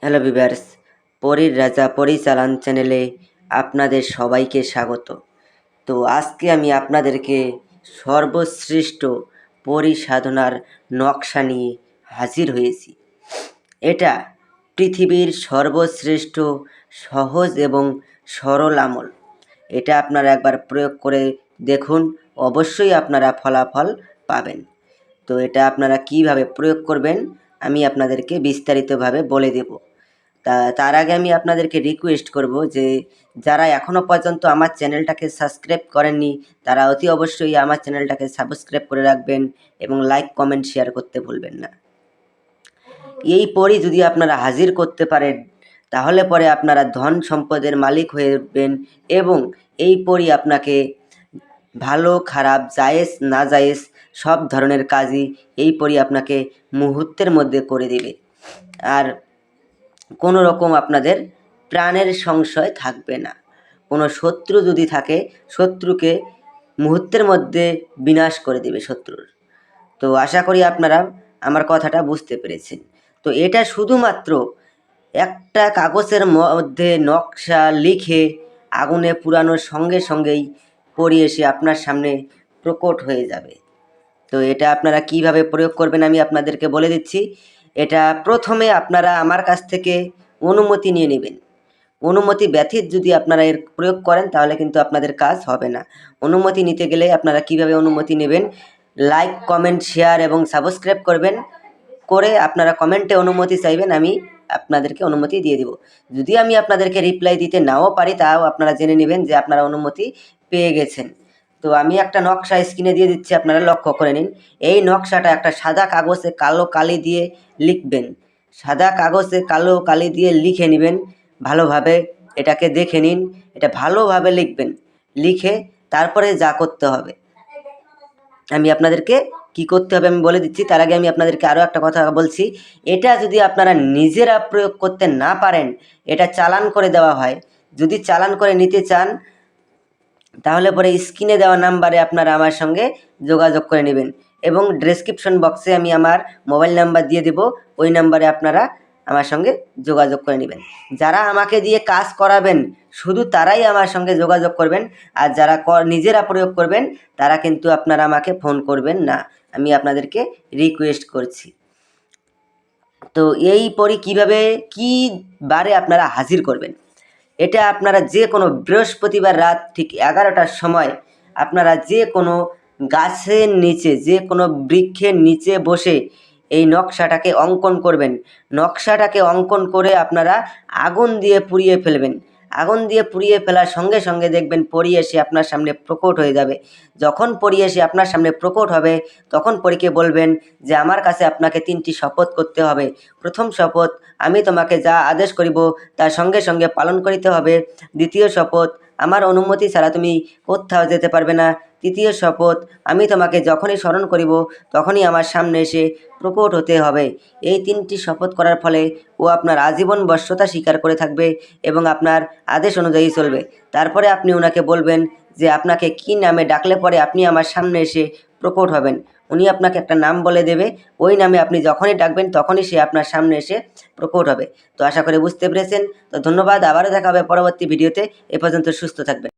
Hello viewers, পরীর রাজা পরিচালন চ্যানেলে আপনাদের সবাইকে স্বাগত। তো আজকে আমি আপনাদেরকে সর্বশ্রেষ্ঠ পরী সাধনার নকশা নিয়ে হাজির হয়েছি। এটা পৃথিবীর সর্বশ্রেষ্ঠ সহজ এবং সরল আমল। এটা আপনারা একবার প্রয়োগ করে দেখুন, অবশ্যই আপনারা ফলাফল পাবেন। তো এটা আপনারা কিভাবে প্রয়োগ করবেন আমি আপনাদেরকে বিস্তারিতভাবে বলে দেব। তার আগে আমি আপনাদেরকে রিকোয়েস্ট করব যে যারা এখনও পর্যন্ত আমার চ্যানেলটাকে সাবস্ক্রাইব করেননি তারা অতি অবশ্যই আমার চ্যানেলটাকে সাবস্ক্রাইব করে রাখবেন এবং লাইক কমেন্ট শেয়ার করতে ভুলবেন না। এই পরই যদি আপনারা হাজির করতে পারেন তাহলে পরে আপনারা ধন সম্পদের মালিক হয়ে উঠবেন এবং এই পরই আপনাকে ভালো খারাপ জায়েজ না জায়েজ সব ধরনের কাজই এই পরই আপনাকে মুহূর্তের মধ্যে করে দেবে। আর কোনো রকম আপনাদের প্রাণের সংশয় থাকবে না। কোনো শত্রু যদি থাকে শত্রুকে মুহূর্তের মধ্যে বিনাশ করে দেবে শত্রুর। তো আশা করি আপনারা আমার কথাটা বুঝতে পেরেছেন। তো এটা শুধুমাত্র একটা কাগজের মধ্যে নকশা লিখে আগুনে পুরানোর সঙ্গে সঙ্গেই পড়ে এসে আপনার সামনে প্রকট হয়ে যাবে। তো এটা আপনারা কিভাবে প্রয়োগ করবেন আমি আপনাদেরকে বলে দিচ্ছি। এটা প্রথমে আপনারা আমার কাছ থেকে অনুমতি নিয়ে নেবেন। অনুমতি ব্যতীত যদি আপনারা এর প্রয়োগ করেন তাহলে কিন্তু আপনাদের কাজ হবে না। অনুমতি নিতে গেলে আপনারা কিভাবে অনুমতি নেবেন, লাইক কমেন্ট শেয়ার এবং সাবস্ক্রাইব করবেন, করে আপনারা কমেন্টে অনুমতি চাইবেন, আমি আপনাদেরকে অনুমতি দিয়ে দিব। যদি আমি আপনাদেরকে রিপ্লাই দিতে নাও পারি তাও আপনারা জেনে নেবেন যে আপনারা অনুমতি পেয়ে গেছেন। তো আমি একটা নকশা স্ক্রিনে দিয়ে দিচ্ছি, আপনারা লক্ষ্য করে নিন। এই নকশাটা একটা সাদা কাগজে কালো কালি দিয়ে লিখবেন। সাদা কাগজে কালো কালি দিয়ে লিখে নেবেন ভালোভাবে। এটাকে দেখে নিন, এটা ভালোভাবে লিখবেন। লিখে তারপরে যা করতে হবে আমি আপনাদেরকে কি করতে হবে আমি বলে দিচ্ছি। তার আগে আমি আপনাদেরকে আরও একটা কথা বলছি। এটা যদি আপনারা নিজেরা প্রয়োগ করতে না পারেন, এটা চালান করে দেওয়া হয়। যদি চালান করে নিতে চান তাহলে পরে স্ক্রিনে দেওয়া নাম্বারে আপনারা আমার সঙ্গে যোগাযোগ করে নেবেন এবং ডেসক্রিপশন বক্সে আমি আমার মোবাইল নাম্বার দিয়ে দেব, ওই নাম্বারে আপনারা আমার সঙ্গে যোগাযোগ করে নেবেন। যারা আমাকে দিয়ে কাজ করাবেন শুধু তারাই আমার সঙ্গে যোগাযোগ করবেন, আর যারা নিজেরা প্রয়োগ করবেন তারা কিন্তু আপনারা আমাকে ফোন করবেন না, আমি আপনাদেরকে রিকোয়েস্ট করছি। তো এই পরে কীভাবে কী বারে আপনারা হাজির করবেন, এটা আপনারা যে কোনো বৃহস্পতিবার রাত ঠিক 11টার সময় আপনারা যে কোনো গাছের নিচে যে কোনো বৃক্ষের নিচে বসে এই নকশাটাকে অঙ্কন করবেন। নকশাটাকে অঙ্কন করে আপনারা আগুন দিয়ে পুড়িয়ে ফেলবেন। আগুন দিয়ে পুড়িয়ে ফেলার সঙ্গে সঙ্গে দেখবেন পরী এসে আপনার সামনে প্রকট হয়ে যাবে। যখন পরী এসে আপনার সামনে প্রকট হবে তখন পরীকে বলবেন যে আমার কাছে আপনাকে 3টি শপথ করতে হবে। প্রথম শপথ, আমি তোমাকে যা আদেশ করিব তার সঙ্গে সঙ্গে পালন করিতে হবে। দ্বিতীয় শপথ, আমার অনুমতি ছাড়া তুমি কোথাও যেতে পারবে না। তৃতীয় শপথ, আমি তোমাকে যখনই স্মরণ করিব তখনই আমার সামনে এসে প্রকট হতে হবে। এই 3টি শপথ করার ফলে ও আপনার আজীবন বশ্যতা স্বীকার করে থাকবে এবং আপনার আদেশ অনুযায়ী চলবে। তারপরে আপনি ওনাকে বলবেন যে আপনাকে কি নামে ডাকলে পরে আপনি আমার সামনে এসে প্রকট হবেন। উনি আপনাকে একটা নাম বলে দেবে, ওই নামে আপনি যখনই ডাকবেন তখনই সে আপনার সামনে এসে প্রকট হবে। তো আশা করে বুঝতে পেরেছেন। তো ধন্যবাদ, আবারও দেখা হবে পরবর্তী ভিডিওতে। এ পর্যন্ত সুস্থ থাকবেন।